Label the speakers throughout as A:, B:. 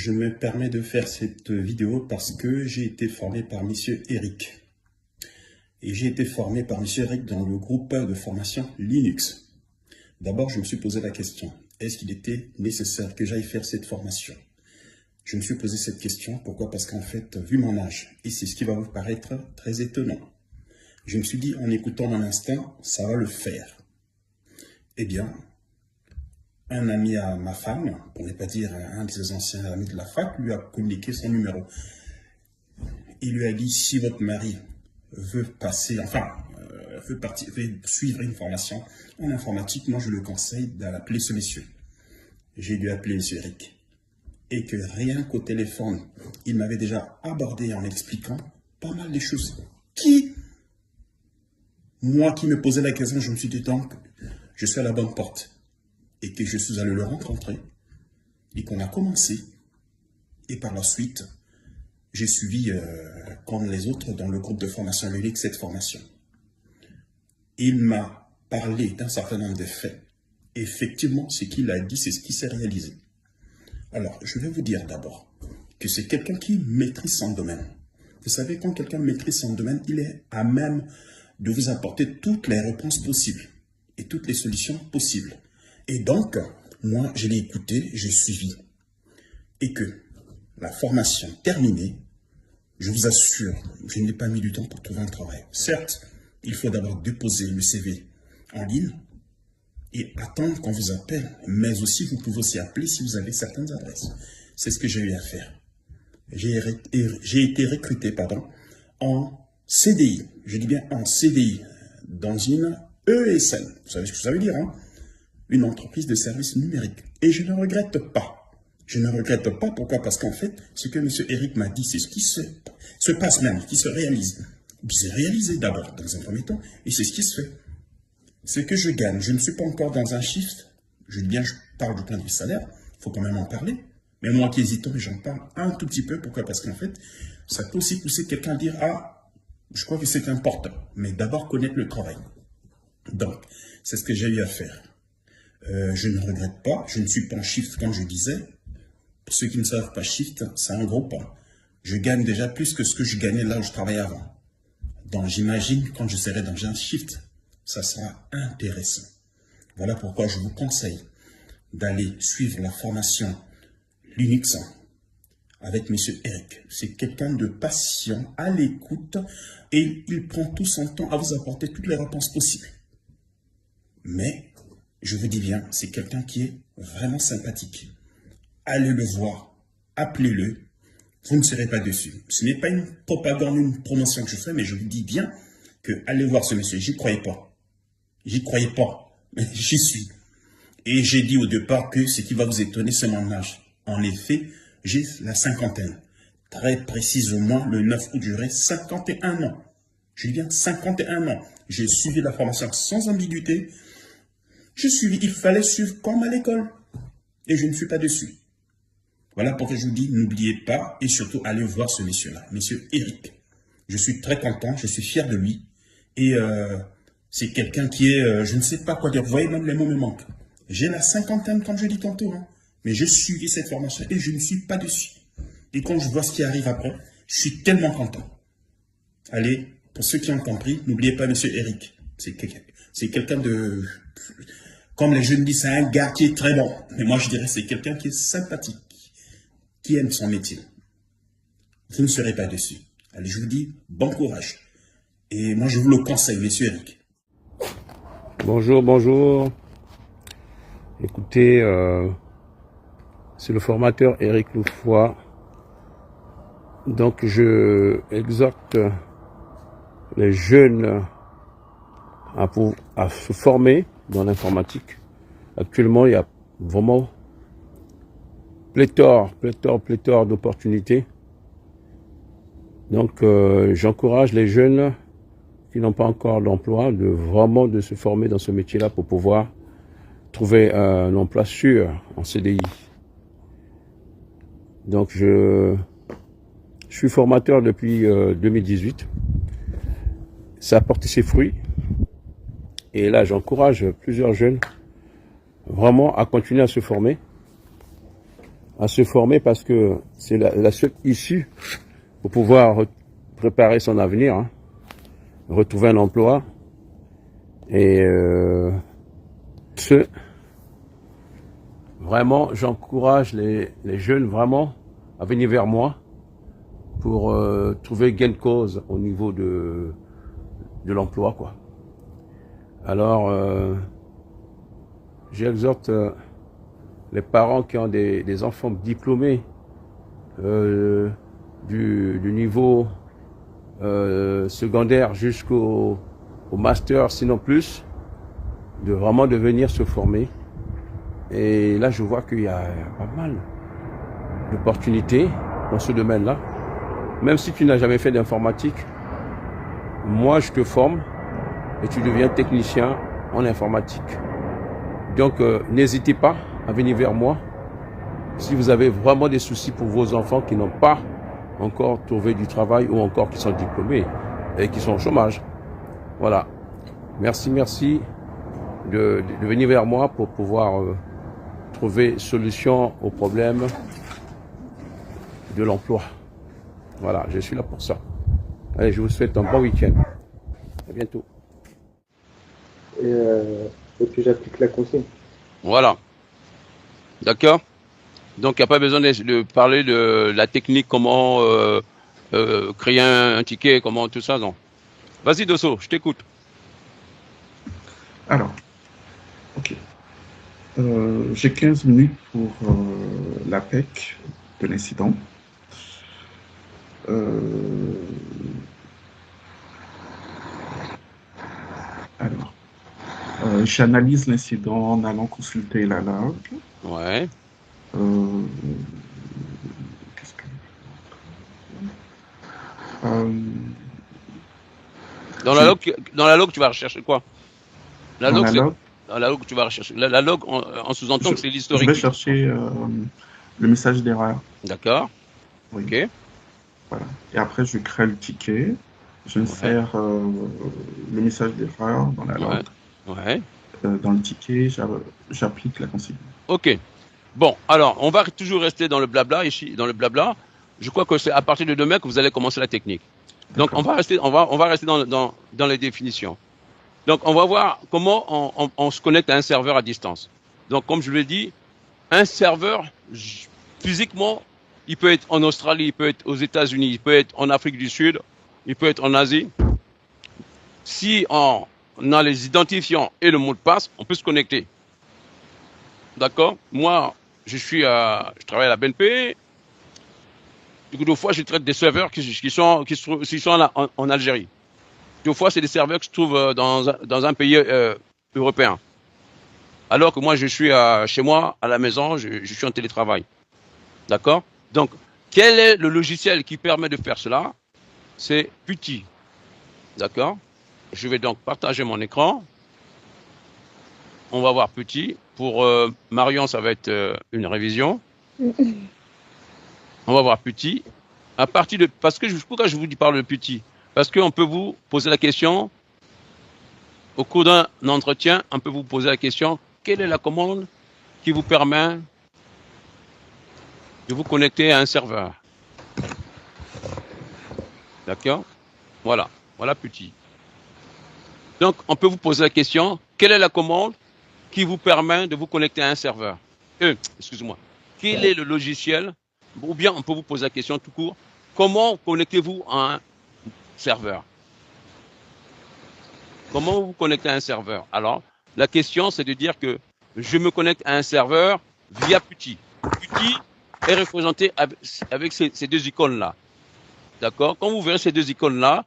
A: Je me permets de faire cette vidéo parce que j'ai été formé par Monsieur Eric. Et j'ai été formé par Monsieur Eric dans le groupe de formation Linux. D'abord, je me suis posé la question, est-ce qu'il était nécessaire que j'aille faire cette formation? Je me suis posé cette question, pourquoi? Parce qu'en fait, vu mon âge, et c'est ce qui va vous paraître très étonnant, je me suis dit, en écoutant mon instinct, ça va le faire. Eh bien, un ami à ma femme, pour ne pas dire un de ses anciens amis de la fac, lui a communiqué son numéro. Il lui a dit, si votre mari veut passer, veut suivre une formation en informatique, moi je le conseille d'appeler ce monsieur. J'ai dû appeler monsieur Eric. Et que rien qu'au téléphone, il m'avait déjà abordé en expliquant pas mal de choses. Moi qui me posais la question, je me suis dit donc, je suis à la bonne porte. Et que je suis allé le rencontrer. Et qu'on a commencé. Et par la suite, j'ai suivi, comme les autres, dans le groupe de formation Linux, cette formation. Il m'a parlé d'un certain nombre de faits. Effectivement, ce qu'il a dit, c'est ce qui s'est réalisé. Alors, je vais vous dire d'abord que c'est quelqu'un qui maîtrise son domaine. Vous savez, quand quelqu'un maîtrise son domaine, il est à même de vous apporter toutes les réponses possibles et toutes les solutions possibles. Et donc, moi, je l'ai écouté, j'ai suivi. Et que la formation terminée, je vous assure, je n'ai pas mis du temps pour trouver un travail. Certes, il faut d'abord déposer le CV en ligne et attendre qu'on vous appelle. Mais aussi, vous pouvez aussi appeler si vous avez certaines adresses. C'est ce que j'ai eu à faire. J'ai été recruté, en CDI. Je dis bien en CDI, dans une ESN. Vous savez ce que ça veut dire, hein? Une entreprise de services numériques. Et je ne regrette pas. Je ne regrette pas. Pourquoi? Parce qu'en fait, ce que M. Eric m'a dit, c'est ce qui se passe même, qui se réalise. C'est réalisé d'abord, dans un premier temps, et c'est ce qui se fait. Ce que je gagne, je ne suis pas encore dans un shift. Je dis bien, je parle du point de vue salaire. Il faut quand même en parler. Mais moi qui hésite, j'en parle un tout petit peu. Pourquoi? Parce qu'en fait, ça peut aussi pousser quelqu'un à dire, ah, je crois que c'est important. Mais d'abord connaître le travail. Donc, c'est ce que j'ai eu à faire. Je ne regrette pas. Je ne suis pas en shift, comme je disais. Pour ceux qui ne savent pas, shift, c'est un gros pas. Je gagne déjà plus que ce que je gagnais là où je travaillais avant. Donc, j'imagine, quand je serai dans un shift, ça sera intéressant. Voilà pourquoi je vous conseille d'aller suivre la formation Linux avec M. Eric. C'est quelqu'un de patient, à l'écoute, et il prend tout son temps à vous apporter toutes les réponses possibles. Mais, je vous dis bien, c'est quelqu'un qui est vraiment sympathique. Allez le voir, appelez-le, vous ne serez pas déçus. Ce n'est pas une propagande, une promotion que je fais, mais je vous dis bien que allez voir ce monsieur, j'y croyais pas. J'y croyais pas, mais j'y suis. Et j'ai dit au départ que ce qui va vous étonner, c'est mon âge. En effet, j'ai la cinquantaine. Très précisément, le 9 août, j'aurai 51 ans. Je dis bien 51 ans. J'ai suivi la formation sans ambiguïté. Il fallait suivre comme à l'école. Et je ne suis pas dessus. Voilà pourquoi je vous dis, n'oubliez pas et surtout allez voir ce monsieur-là, monsieur Eric. Je suis très content, je suis fier de lui. Et c'est quelqu'un qui est, je ne sais pas quoi dire, vous voyez, même les mots me manquent. J'ai la cinquantaine, comme je dis tantôt, hein, mais j'ai suivi cette formation et je ne suis pas dessus. Et quand je vois ce qui arrive après, je suis tellement content. Allez, pour ceux qui ont compris, n'oubliez pas monsieur Eric. C'est quelqu'un de... Comme les jeunes disent, c'est un gars qui est très bon. Mais moi, je dirais c'est quelqu'un qui est sympathique, qui aime son métier. Vous ne serez pas dessus. Allez, je vous dis, bon courage. Et moi, je vous le conseille, monsieur Eric.
B: Bonjour, bonjour. Écoutez, c'est le formateur Eric Loufoy. Donc, je exhorte les jeunes à se former dans l'informatique. Actuellement, il y a vraiment pléthore d'opportunités. Donc, j'encourage les jeunes qui n'ont pas encore d'emploi de se former dans ce métier-là pour pouvoir trouver un emploi sûr en CDI. Donc, je suis formateur depuis 2018. Ça a porté ses fruits. Et là, j'encourage plusieurs jeunes vraiment à continuer à se former à se former parce que c'est la seule issue pour pouvoir préparer son avenir, hein, retrouver un emploi. Et vraiment, j'encourage les jeunes vraiment à venir vers moi pour trouver gain de cause au niveau de l'emploi, quoi. Alors, j'exhorte les parents qui ont des enfants diplômés du niveau secondaire jusqu'au master, sinon plus, de vraiment de venir se former. Et là, je vois qu'il y a pas mal d'opportunités dans ce domaine-là. Même si tu n'as jamais fait d'informatique, moi, je te forme et tu deviens technicien en informatique. Donc, n'hésitez pas à venir vers moi si vous avez vraiment des soucis pour vos enfants qui n'ont pas encore trouvé du travail ou encore qui sont diplômés et qui sont au chômage. Voilà. Merci de venir vers moi pour pouvoir trouver solution aux problèmes de l'emploi. Voilà, je suis là pour ça. Allez, je vous souhaite un bon week-end. À bientôt.
C: Et puis j'applique la consigne.
B: Voilà. D'accord. Donc, il n'y a pas besoin de parler de la technique, comment créer un ticket, comment tout ça, non. Vas-y, Dosso, je t'écoute.
D: Alors, ok. J'ai 15 minutes pour la PEC de l'incident. Alors, j'analyse l'incident en allant consulter la log.
B: Ouais.
D: Qu'est-ce que...
B: Dans la log, tu vas rechercher quoi? Dans la log, tu vas rechercher. La log, en sous-entend que c'est l'historique.
D: Je vais chercher le message d'erreur.
B: D'accord.
D: Oui.
B: Ok.
D: Voilà. Et après, je crée le ticket. J'insère le message d'erreur dans la log.
B: Ouais.
D: Dans le ticket, j'applique la consigne. Ok.
B: Bon, alors, on va toujours rester dans le blabla, ici, dans le blabla. Je crois que c'est à partir de demain que vous allez commencer la technique. Donc, on va rester dans les définitions. Donc, on va voir comment on se connecte à un serveur à distance. Donc, comme je l'ai dit, un serveur, physiquement, il peut être en Australie, il peut être aux États-Unis, il peut être en Afrique du Sud, il peut être en Asie. Si on a les identifiants et le mot de passe, on peut se connecter. D'accord? Moi, je travaille à la BNP. Du coup, deux fois, je traite des serveurs qui sont là, en Algérie. Deux fois, c'est des serveurs qui se trouvent dans un pays européen. Alors que moi, je suis chez moi, à la maison, je suis en télétravail. D'accord? Donc, quel est le logiciel qui permet de faire cela? C'est PuTTY. D'accord? Je vais donc partager mon écran. On va voir PuTTY. Pour Marion, ça va être une révision. On va voir PuTTY. Pourquoi je vous parle de PuTTY? Parce qu'on peut vous poser la question, au cours d'un entretien, on peut vous poser la question, quelle est la commande qui vous permet de vous connecter à un serveur? D'accord? Voilà PuTTY. Donc, on peut vous poser la question, quelle est la commande qui vous permet de vous connecter à un serveur? Excusez-moi. Quel est le logiciel? Ou bien, on peut vous poser la question tout court, comment connectez-vous à un serveur? Comment vous vous connectez à un serveur? Alors, la question, c'est de dire que je me connecte à un serveur via PuTTY. PuTTY est représenté avec ces deux icônes-là. D'accord? Quand vous verrez ces deux icônes-là,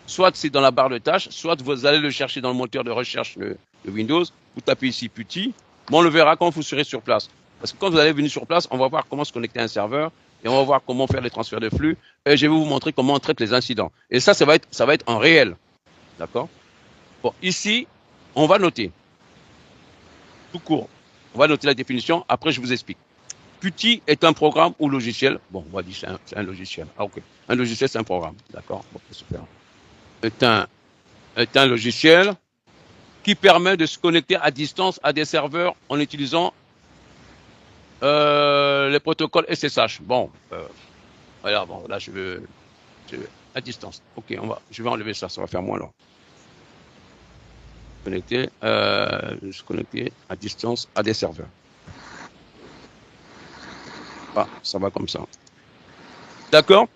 B: soit c'est dans la barre de tâches, soit vous allez le chercher dans le moteur de recherche de Windows. Vous tapez ici PuTTY. Mais on le verra quand vous serez sur place. Parce que quand vous allez venir sur place, on va voir comment se connecter à un serveur et on va voir comment faire les transferts de flux. Et je vais vous montrer comment on traite les incidents. Et ça va être en réel. D'accord? Bon, ici, on va noter. Tout court. On va noter la définition. Après, je vous explique. PuTTY est un programme ou logiciel. Bon, on va dire c'est un logiciel. Ah, ok. Un logiciel, c'est un programme. D'accord? Bon, super. Est un logiciel qui permet de se connecter à distance à des serveurs en utilisant Les protocoles SSH. Bon, voilà, bon, là, à distance. Ok, je vais enlever ça, ça va faire moins long. Se connecter à distance à des serveurs. Ah, ça va comme ça. D'accord?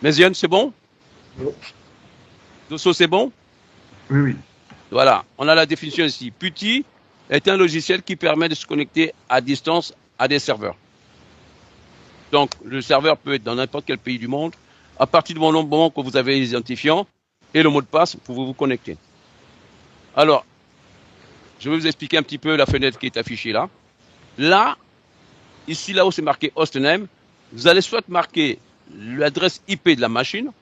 B: Méziane, c'est bon?
C: Oui.
B: Dosso, c'est bon?
D: Oui, oui.
B: Voilà, on a la définition ici. PuTTY est un logiciel qui permet de se connecter à distance à des serveurs. Donc, le serveur peut être dans n'importe quel pays du monde. À partir du moment que vous avez l'identifiant et le mot de passe, vous pouvez vous connecter. Alors, je vais vous expliquer un petit peu la fenêtre qui est affichée là. Là, ici, là où c'est marqué hostname, vous allez soit marquer l'adresse IP de la machine,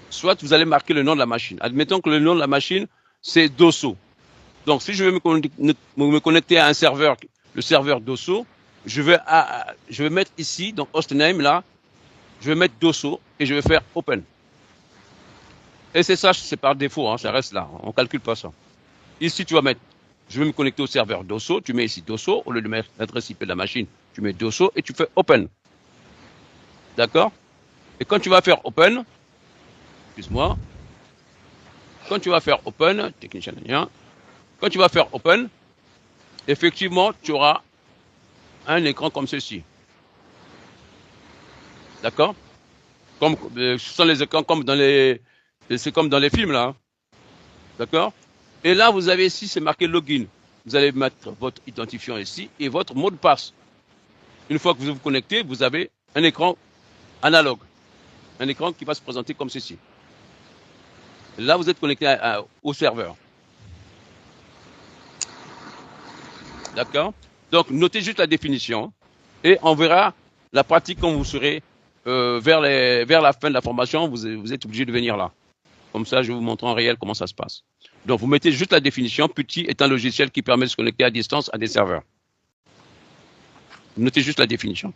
B: soit vous allez marquer le nom de la machine. Admettons que le nom de la machine, c'est Dosso. Donc, si je veux me connecter à un serveur, le serveur Dosso, je vais mettre ici, donc hostname, là, je vais mettre Dosso et je vais faire Open. SSH, c'est par défaut, hein, ça reste là, on ne calcule pas ça. Ici, tu vas mettre, je vais me connecter au serveur Dosso, tu mets ici Dosso, au lieu de mettre l'adresse IP de la machine, tu mets Dosso et tu fais Open. D'accord? Et quand tu vas faire Open, excuse-moi, quand tu vas faire Open, technicien, quand tu vas faire Open, effectivement, tu auras un écran comme ceci. D'accord? Ce sont les écrans comme c'est comme dans les films là. D'accord? Et là, vous avez ici, c'est marqué login. Vous allez mettre votre identifiant ici et votre mot de passe. Une fois que vous vous connectez, vous avez un écran analogue. Un écran qui va se présenter comme ceci. Là, vous êtes connecté au serveur. D'accord? Donc, notez juste la définition et on verra la pratique quand vous serez vers la fin de la formation. Vous êtes obligé de venir là. Comme ça, je vais vous montrer en réel comment ça se passe. Donc, vous mettez juste la définition. PuTTY est un logiciel qui permet de se connecter à distance à des serveurs. Vous notez juste la définition.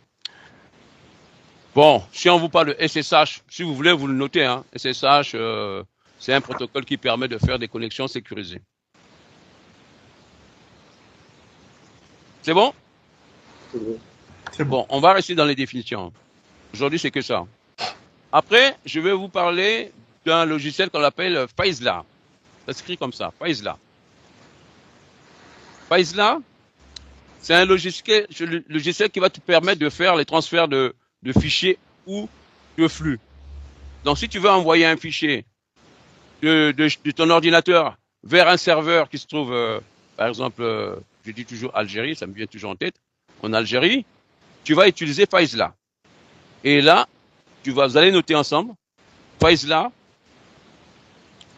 B: Bon, si on vous parle de SSH, si vous voulez, vous le notez. Hein. SSH, c'est un protocole qui permet de faire des connexions sécurisées. C'est bon?
C: C'est bon.
D: C'est bon.
B: Bon, on va rester dans les définitions. Aujourd'hui, c'est que ça. Après, je vais vous parler d'un logiciel qu'on appelle Faizla. Ça s'écrit comme ça, Faizla. Faizla, c'est un logiciel qui va te permettre de faire les transferts de fichiers ou de flux. Donc, si tu veux envoyer un fichier de ton ordinateur vers un serveur qui se trouve, par exemple, je dis toujours Algérie, ça me vient toujours en tête, en Algérie, tu vas utiliser Faizla. Et là, vous allez noter ensemble, Faizla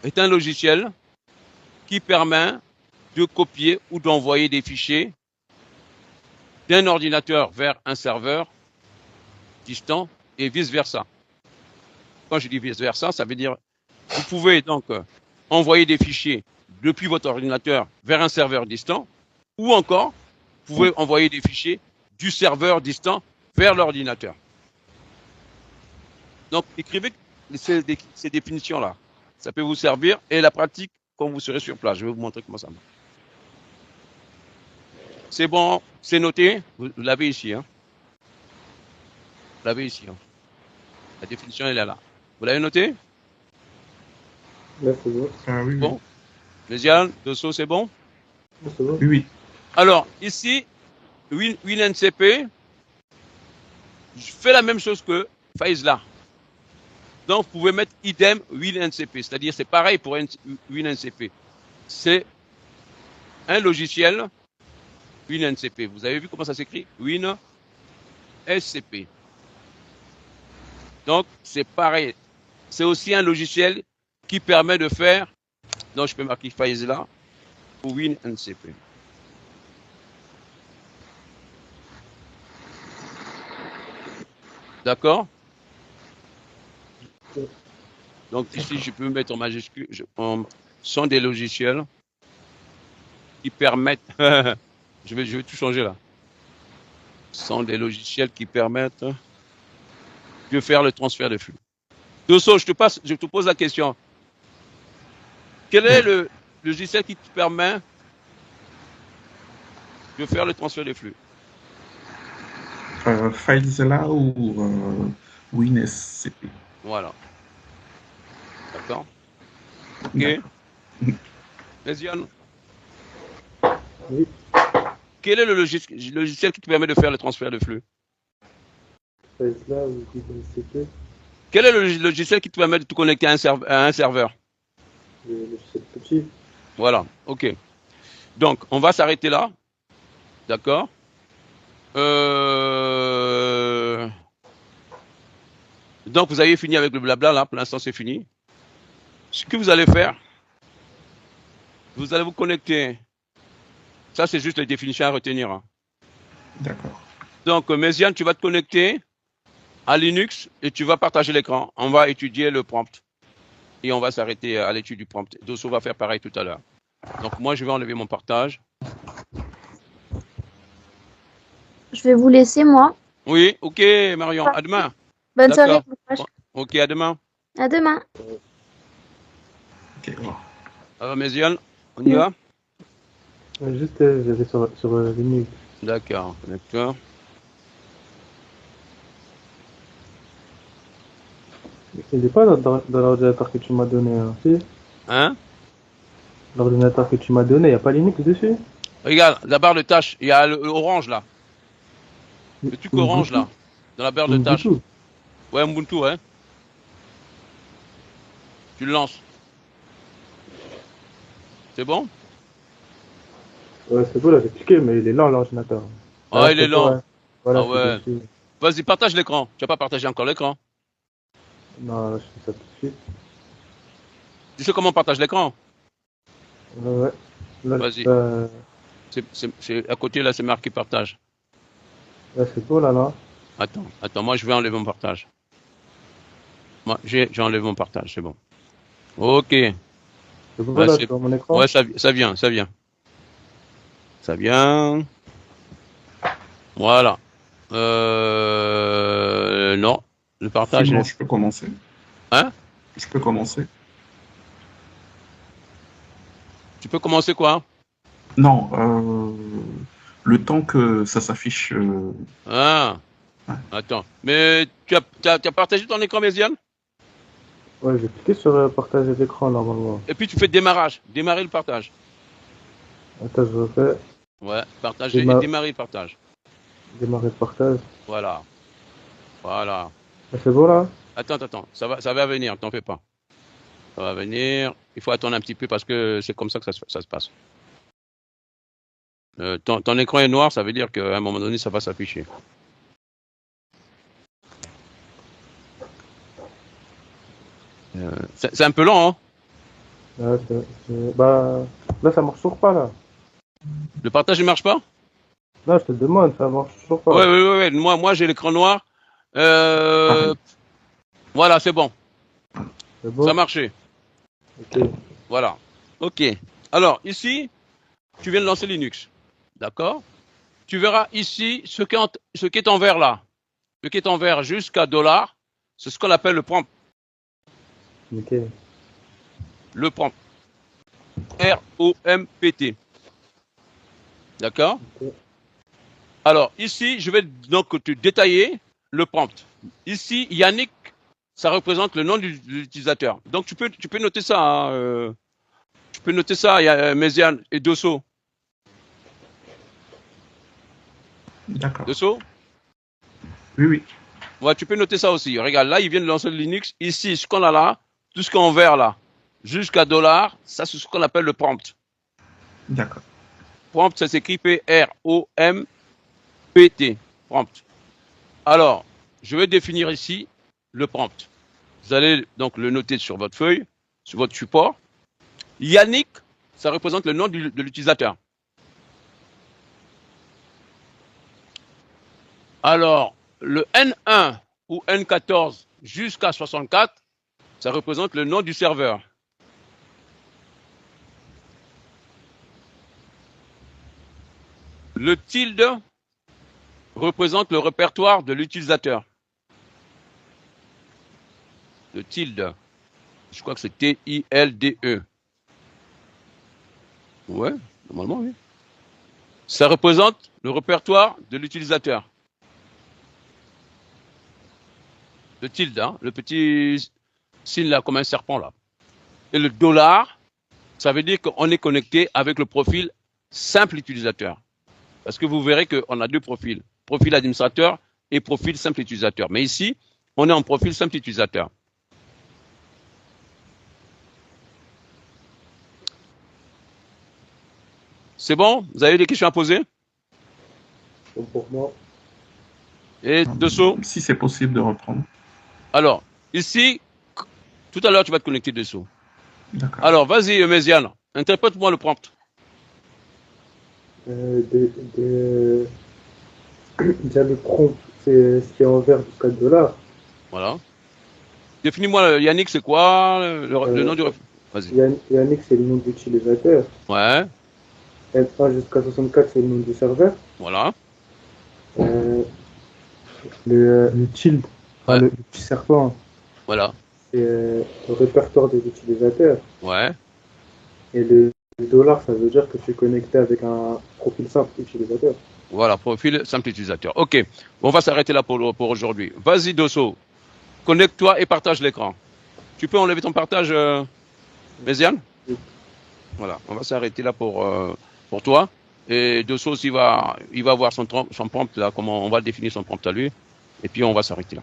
B: est un logiciel qui permet de copier ou d'envoyer des fichiers d'un ordinateur vers un serveur distant et vice-versa. Quand je dis vice-versa, ça veut dire vous pouvez donc envoyer des fichiers depuis votre ordinateur vers un serveur distant ou encore vous pouvez envoyer des fichiers du serveur distant vers l'ordinateur. Donc, écrivez ces définitions-là. Ça peut vous servir et la pratique quand vous serez sur place. Je vais vous montrer comment ça marche. C'est bon, c'est noté. Vous l'avez ici. Hein. Vous l'avez ici. Hein. La définition, elle est là. Vous l'avez noté?
C: Là, c'est bon.
D: Ah oui, oui.
B: Bon. Méziane, Dosso, c'est bon?
C: C'est bon.
D: Oui, oui.
B: Alors, ici, WinNCP, je fais la même chose que Faizla. Donc, vous pouvez mettre idem WinNCP, c'est-à-dire c'est pareil pour WinNCP. C'est un logiciel WinNCP. Vous avez vu comment ça s'écrit? WinSCP. Donc, c'est pareil. C'est aussi un logiciel qui permet de faire, donc je peux marquer Faizla pour WinNCP. D'accord? Donc ici, je peux mettre en majuscule, sont des logiciels qui permettent, je vais tout changer là, sont des logiciels qui permettent de faire le transfert de flux. Dosso, je te pose la question. Quel est le logiciel qui te permet de faire le transfert de flux?
D: FileZilla ou WinSCP.
B: Voilà. D'accord. Ok.
D: D'accord.
B: Méziane,
C: Oui,
B: quel est le logiciel qui te permet de faire le transfert de flux?
C: FileZilla ou Google CP,
B: Quel est le logiciel qui te permet de te connecter à un serveur?
C: le logiciel petit.
B: Voilà. Ok. Donc, on va s'arrêter là. D'accord. Euh... Donc, vous avez fini avec le blabla là. Pour l'instant, c'est fini. Ce que vous allez faire, vous allez vous connecter. Ça, c'est juste les définitions à retenir, hein.
D: D'accord.
B: Donc, Méziane, tu vas te connecter à Linux et tu vas partager l'écran. On va étudier le prompt et on va s'arrêter à l'étude du prompt. Dosso va faire pareil tout à l'heure. Donc, moi, je vais enlever mon partage.
E: Je vais vous laisser, moi.
B: Oui, ok, Marion. À demain.
E: Bonne soirée.
B: D'accord.
E: Bon courage.
B: Ok, à demain.
E: À demain.
D: Ok, au revoir.
B: Alors, Méziane, on y va?
C: Juste, j'avais sur Linux.
B: D'accord. Connecteur.
C: Il n'est pas dans l'ordinateur que tu m'as donné. Hein. Si,
B: Hein?
C: l'ordinateur que tu m'as donné, il n'y a pas Linux dessus?
B: Regarde, la barre de tâche, il y a le orange là. Le truc orange
C: Ubuntu?
B: là. Dans la barre de tâche.
C: Ubuntu.
B: Ouais, Ubuntu, ouais. Tu le lances. C'est bon?
C: Ouais, c'est bon, là, j'ai cliqué, mais il est là, l'ordinateur.
B: Ah, il est
C: c'est bon,
B: lent.
C: ouais. Voilà,
B: Ah
C: je
B: ouais.
C: suis dessus.
B: Vas-y, partage l'écran. Tu n'as pas partagé encore l'écran.
C: Non, là, je fais ça tout de suite.
B: Tu sais comment on partage l'écran?
C: Ouais. Là,
B: Vas-y.
C: là,
B: À côté là, c'est marqué partage.
C: c'est bon, là, là.
B: Attends, moi je vais enlever mon partage. Moi, j'ai enlevé mon partage, c'est bon. Ok.
C: C'est bon,
B: Ouais,
C: là, sur mon écran.
B: ouais, ça vient. Ça vient. Voilà. Non. Le
D: C'est
B: partage.
D: bon, je peux commencer.
B: Hein?
D: Je peux commencer.
B: Tu peux commencer quoi?
D: Non, le temps que ça s'affiche.
B: Ah,
D: Ouais.
B: attends. Mais tu as partagé ton écran, Méziane?
C: Ouais, j'ai cliqué sur partager l'écran, normalement.
B: Et puis tu fais démarrage. Démarrer le partage.
C: Attends, je refais.
B: Ouais, partager et démarrer le partage.
C: Démarrer le partage.
B: Voilà. Voilà.
C: Ah, c'est bon, là?
B: Attends. Ça va venir, t'en fais pas. Ça va venir. Il faut attendre un petit peu parce que c'est comme ça que ça se passe. Ton écran est noir, ça veut dire qu'à un moment donné, ça va s'afficher. C'est un peu lent, hein?
C: Ouais, bah, là, ça marche toujours pas, là.
B: Le partage ne marche pas?
C: Non, je te demande, ça marche toujours pas.
B: Ouais. Moi j'ai l'écran noir.
D: Pareil.
B: Voilà, c'est bon.
C: C'est bon?
B: Ça a marché.
C: Ok.
B: Voilà. Ok. Alors, ici, tu viens de lancer Linux. D'accord? Tu verras ici ce qui est en vert là. Ce qui est en vert jusqu'à $, c'est ce qu'on appelle le prompt.
C: Ok.
B: Le prompt. R-O-M-P-T. D'accord?
C: Ok.
B: Alors, ici, je vais donc te détailler le prompt. Ici, Yannick, ça représente le nom de l'utilisateur. Donc, tu peux noter ça. Hein, tu peux noter ça, Méziane et Dosso.
D: D'accord.
B: Dosso?
D: Oui.
B: Ouais, tu peux noter ça aussi. Regarde, là, il vient de lancer le Linux. Ici, ce qu'on a là, tout ce qu'on vert là, jusqu'à $, ça, c'est ce qu'on appelle le prompt.
D: D'accord.
B: Prompt, ça s'écrit P-R-O-M-P-T. Prompt. Alors, je vais définir ici le prompt. Vous allez donc le noter sur votre feuille, sur votre support. Yannick, ça représente le nom de l'utilisateur. Alors, le N1 ou N14 jusqu'à 64, ça représente le nom du serveur. Le tilde représente le répertoire de l'utilisateur. Le tilde, je crois que c'est T-I-L-D-E. Ouais, normalement, oui. Ça représente le répertoire de l'utilisateur. Le tilde, hein, le petit signe là, comme un serpent là. Et le dollar, ça veut dire qu'on est connecté avec le profil simple utilisateur. Parce que vous verrez qu'on a deux profils. Profil administrateur et profil simple utilisateur. Mais ici, on est en profil simple utilisateur. C'est bon? Vous avez des questions à poser?
C: Bon, pour moi,
B: Et dessous?
D: Si c'est possible de reprendre.
B: Alors, ici, tout à l'heure, tu vas te connecter dessous.
D: D'accord.
B: Alors, vas-y, Méziane, interprète-moi le prompt.
C: déjà le prompt, c'est ce qui est envers du $4.
B: Voilà. Définis-moi, Yannick, c'est quoi le nom du... Vas-y.
C: Yannick, c'est le nom d'utilisateur.
B: Ouais,
C: L1 jusqu'à 64, c'est le nom du serveur.
B: voilà.
C: Euh, le tilde, enfin,
B: Ouais.
C: le petit serpent,
B: Voilà.
C: c'est le répertoire des utilisateurs.
B: Ouais.
C: Et le dollar, ça veut dire que tu es connecté avec un profil simple utilisateur.
B: Voilà, profil simple utilisateur. OK. Bon, on va s'arrêter là pour aujourd'hui. Vas-y, Dosso. Connecte-toi et partage l'écran. Tu peux enlever ton partage, Méziane?
C: Oui.
B: Voilà, on va s'arrêter là pour toi. Et Dosso aussi il va voir son prompt là, comment on va définir son prompt à lui. Et puis on va s'arrêter là.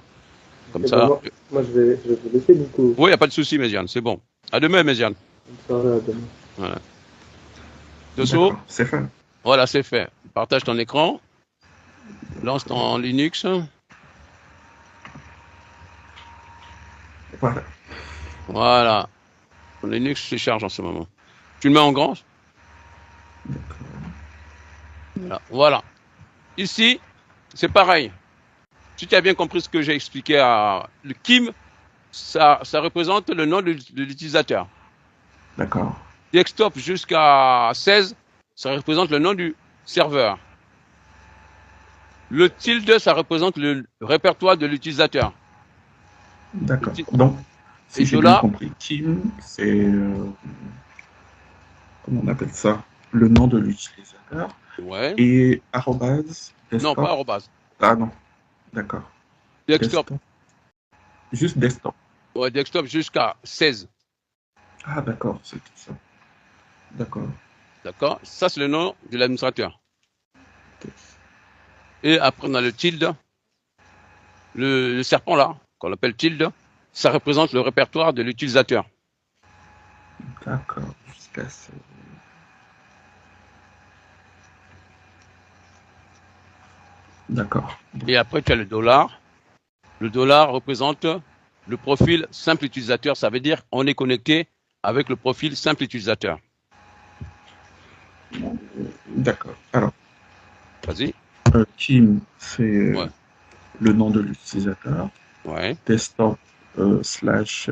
B: Comme
C: Et
B: ça.
C: ben moi, je vais vous laisser du coup.
B: Oui, il n'y a pas de souci, Méziane, c'est bon. À demain, Méziane.
C: Bonne soirée, à demain.
B: Voilà. Dosso,
D: D'accord, c'est fait.
B: voilà, c'est fait. Partage ton écran. Lance ton Linux.
D: Voilà.
B: Voilà. Ton Linux se charge en ce moment. Tu le mets en grand? Voilà. Ici, c'est pareil. Si tu as bien compris ce que j'ai expliqué à le Kim, ça représente le nom de l'utilisateur.
D: D'accord.
B: Desktop jusqu'à 16, ça représente le nom du serveur. Le tilde, ça représente le répertoire de l'utilisateur.
D: D'accord.
B: Le
D: Donc,
B: Et
D: si j'ai bien
B: dollar,
D: compris, Kim, c'est, comment on appelle ça? Le nom de l'utilisateur.
B: ouais.
D: Et arrobase,
B: Non, pas
D: desktop.
B: arrobase.
D: Ah non, d'accord.
B: Desktop.
D: Juste desktop.
B: Ouais, desktop jusqu'à 16.
D: Ah d'accord, c'est tout ça. D'accord.
B: D'accord? Ça, c'est le nom de l'administrateur. Et après, on a le tilde. Le serpent là, qu'on appelle tilde, ça représente le répertoire de l'utilisateur.
D: D'accord. Jusqu'à ce... D'accord.
B: Et après, tu as le dollar. Le dollar représente le profil simple utilisateur. Ça veut dire qu'on est connecté avec le profil simple utilisateur.
D: D'accord. Alors,
B: Vas-y.
D: Kim, c'est
B: Ouais.
D: le nom de l'utilisateur.
B: Ouais.
D: Desktop slash...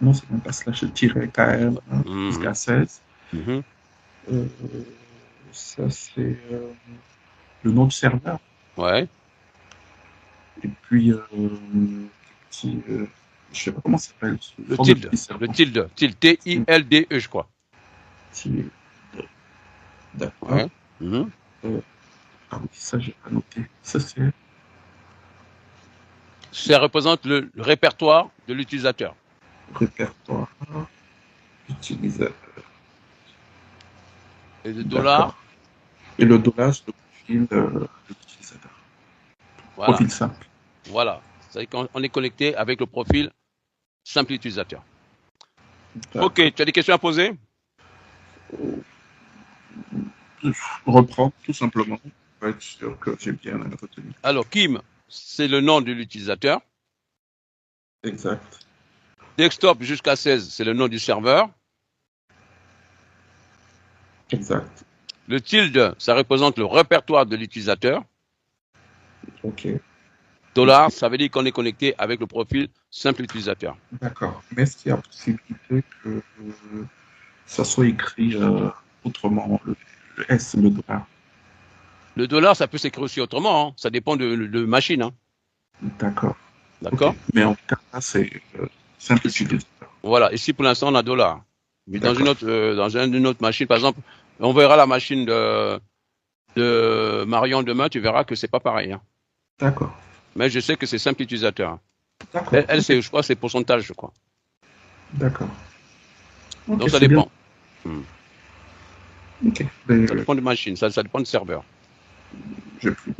D: non, c'est même pas slash, tiret KR jusqu'à 16.
B: Mhm.
D: Ça, c'est le nom du serveur.
B: Ouais.
D: Et puis, petit, je sais pas comment ça s'appelle.
B: Le tilde. Le tilde. Tilde. T-I-L-D-E, je crois.
D: D'accord.
B: Ouais. Mhm.
D: Ah oui, ça, j'ai pas noté. Ça, c'est...
B: Ça représente le répertoire de l'utilisateur.
D: Répertoire utilisateur.
B: Et le
D: D'accord.
B: dollar,
D: Et le dollar, c'est le profil de l'utilisateur.
B: voilà.
D: Profil simple.
B: Voilà. C'est-à-dire qu'on est connecté avec le profil simple utilisateur.
D: D'accord.
B: Ok, tu as des questions à poser?
D: Reprends, tout simplement, pour être sûr que j'ai bien retenu.
B: Alors, Kim, c'est le nom de l'utilisateur.
D: Exact.
B: Desktop jusqu'à 16, c'est le nom du serveur.
D: Exact.
B: Le tilde, ça représente le répertoire de l'utilisateur.
D: Ok.
B: Dollar, ça veut dire qu'on est connecté avec le profil simple utilisateur.
D: D'accord. Mais est-ce qu'il y a possibilité que ça soit écrit autrement, le S, le dollar?
B: Le dollar, ça peut s'écrire aussi autrement. Hein. Ça dépend de machine. Hein.
D: D'accord.
B: D'accord?
D: Ok. Mais en tout cas, c'est simple utilisateur.
B: Voilà. Ici, pour l'instant, on a dollar. Mais dans
D: D'accord.
B: une autre machine, par exemple, on verra la machine de Marion demain, tu verras que c'est pas pareil. Hein.
D: D'accord.
B: Mais je sais que c'est simple utilisateur.
D: D'accord.
B: Elle, je crois, c'est pourcentage, je crois.
D: D'accord. Ok,
B: Donc ça
D: c'est bien.
B: dépend. Hmm.
D: Ok. Ben,
B: Ça dépend de machine, ça dépend de serveur.
D: j'ai plus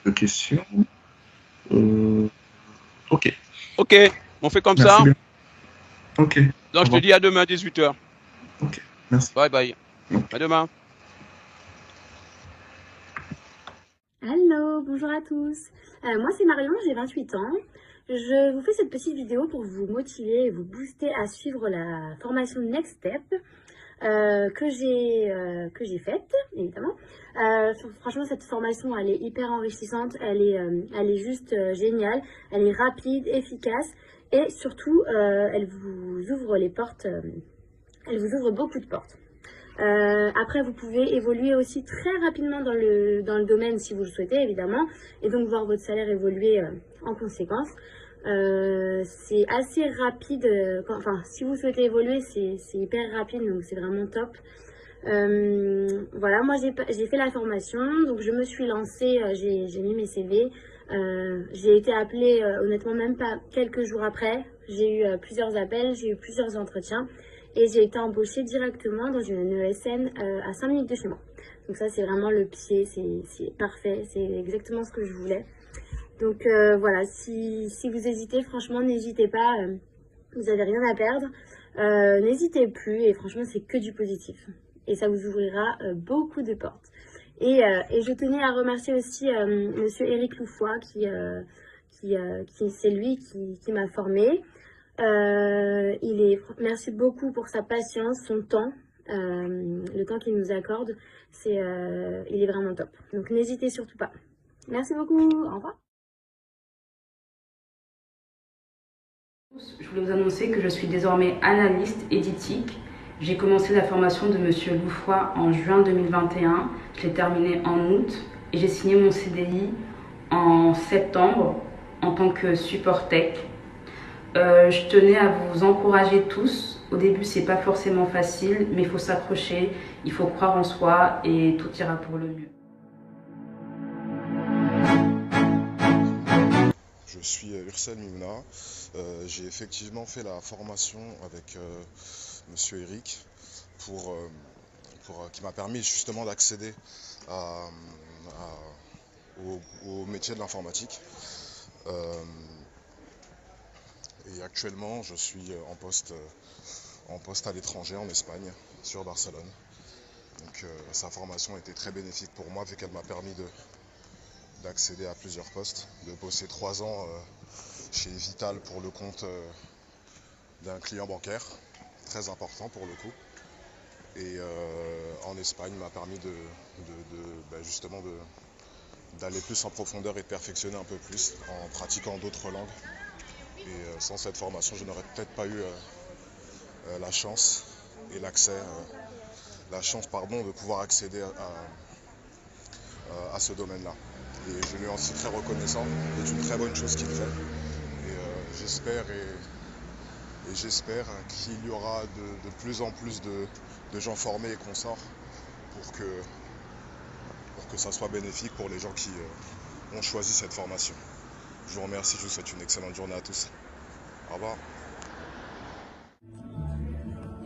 D: de questions. Ok.
B: Ok, on fait comme
D: Merci
B: ça.
D: bien. Ok. Au
B: Donc je te
D: revoir.
B: dis à demain à 18h.
D: Ok. Merci.
B: Bye bye.
D: Ok.
B: À demain.
F: Hello, bonjour à tous. Moi c'est Marion, j'ai 28 ans. Je vous fais cette petite vidéo pour vous motiver et vous booster à suivre la formation Next Step que j'ai faite, évidemment. Franchement, cette formation, elle est hyper enrichissante, elle est juste géniale, elle est rapide, efficace et surtout, elle vous ouvre les portes, elle vous ouvre beaucoup de portes. Après, vous pouvez évoluer aussi très rapidement dans le domaine si vous le souhaitez, évidemment, et donc voir votre salaire évoluer en conséquence. C'est assez rapide, enfin, si vous souhaitez évoluer, c'est hyper rapide, donc c'est vraiment top. Voilà, moi j'ai fait la formation, donc je me suis lancée, j'ai mis mes CV. J'ai été appelée, honnêtement, même pas quelques jours après. J'ai eu plusieurs appels, j'ai eu plusieurs entretiens. Et j'ai été embauchée directement dans une ESN à 5 minutes de chez moi. Donc ça, c'est vraiment le pied, c'est parfait, c'est exactement ce que je voulais. Donc voilà, si vous hésitez, franchement, n'hésitez pas, vous n'avez rien à perdre. N'hésitez plus et franchement, c'est que du positif. Et ça vous ouvrira beaucoup de portes. Et je tenais à remercier aussi Monsieur Éric Loufoy, qui c'est lui qui m'a formée. Merci beaucoup pour sa patience, son temps, le temps qu'il nous accorde, il est vraiment top. Donc n'hésitez surtout pas. Merci beaucoup, au revoir.
G: Je voulais vous annoncer que je suis désormais analyste éditique. J'ai commencé la formation de Monsieur Loufoy en juin 2021, je l'ai terminée en août et j'ai signé mon CDI en septembre en tant que support tech. Je tenais à vous encourager tous. Au début, c'est pas forcément facile, mais il faut s'accrocher, il faut croire en soi et tout ira pour le mieux.
H: Je suis Ursel Mimouna. J'ai effectivement fait la formation avec Monsieur Eric qui m'a permis justement d'accéder au métier de l'informatique. Et actuellement, je suis en poste à l'étranger, en Espagne, sur Barcelone. Donc sa formation a été très bénéfique pour moi, vu qu'elle m'a permis d'accéder à plusieurs postes, de bosser 3 ans chez Vital pour le compte d'un client bancaire, très important pour le coup. Et en Espagne m'a permis justement d'aller plus en profondeur et de perfectionner un peu plus en pratiquant d'autres langues. Et sans cette formation, je n'aurais peut-être pas eu la chance de pouvoir accéder à ce domaine-là. Et je lui en suis très reconnaissant. C'est une très bonne chose qu'il fait. Et j'espère qu'il y aura de plus en plus de gens formés et consorts pour que ça soit bénéfique pour les gens qui ont choisi cette formation. Je vous remercie, je vous souhaite une excellente journée à tous. Au revoir.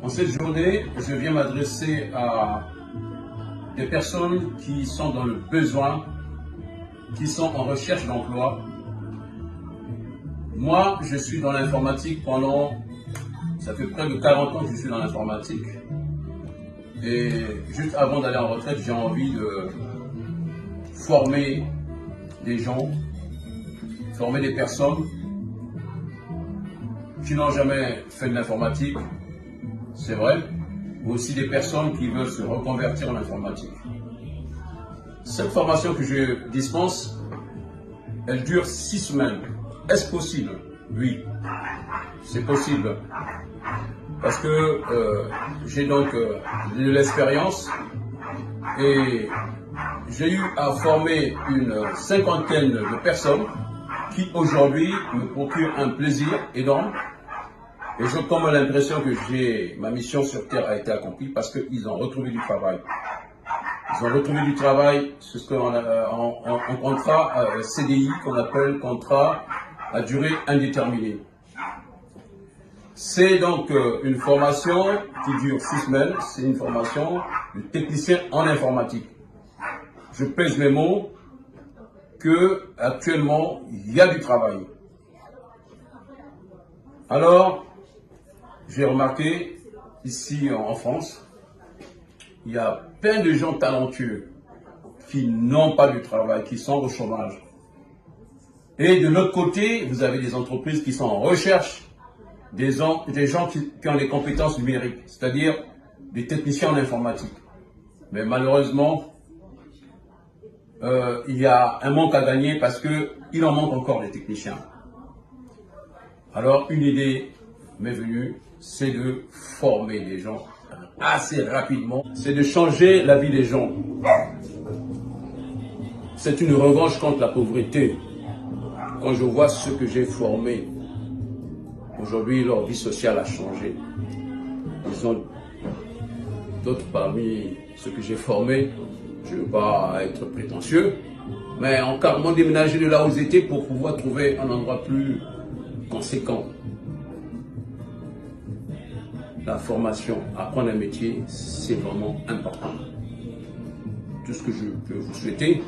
I: En cette journée, je viens m'adresser à des personnes qui sont dans le besoin, qui sont en recherche d'emploi. Moi, je suis dans l'informatique ça fait près de 40 ans que je suis dans l'informatique. Et juste avant d'aller en retraite, j'ai envie de former des gens, former des personnes qui n'ont jamais fait de l'informatique, c'est vrai, mais aussi des personnes qui veulent se reconvertir en informatique. Cette formation que je dispense, elle dure 6 semaines. Est-ce possible? Oui, c'est possible. Parce que j'ai donc de l'expérience et j'ai eu à former une 50aine de personnes qui aujourd'hui me procurent un plaisir énorme. Et j'ai comme l'impression que ma mission sur Terre a été accomplie parce qu'ils ont retrouvé du travail. Ils ont retrouvé du travail, c'est ce qu'on a en contrat CDI, qu'on appelle contrat à durée indéterminée. C'est donc une formation qui dure 6 semaines. C'est une formation de technicien en informatique. Je pèse mes mots que actuellement il y a du travail. Alors, j'ai remarqué ici en France, il y a plein de gens talentueux qui n'ont pas de travail, qui sont au chômage. Et de l'autre côté, vous avez des entreprises qui sont en recherche des gens qui ont des compétences numériques, c'est-à-dire des techniciens en informatique. Mais malheureusement, il y a un manque à gagner parce qu'il en manque encore des techniciens. Alors, une idée m'est venue, c'est de former des gens assez rapidement, c'est de changer la vie des gens. C'est une revanche contre la pauvreté. Quand je vois ceux que j'ai formés, aujourd'hui, leur vie sociale a changé. Ils ont d'autres parmi ceux que j'ai formés, je ne veux pas être prétentieux, mais ont carrément déménagé de là où ils étaient pour pouvoir trouver un endroit plus conséquent. La formation, apprendre un métier, c'est vraiment important. Tout ce que je peux vous souhaiter,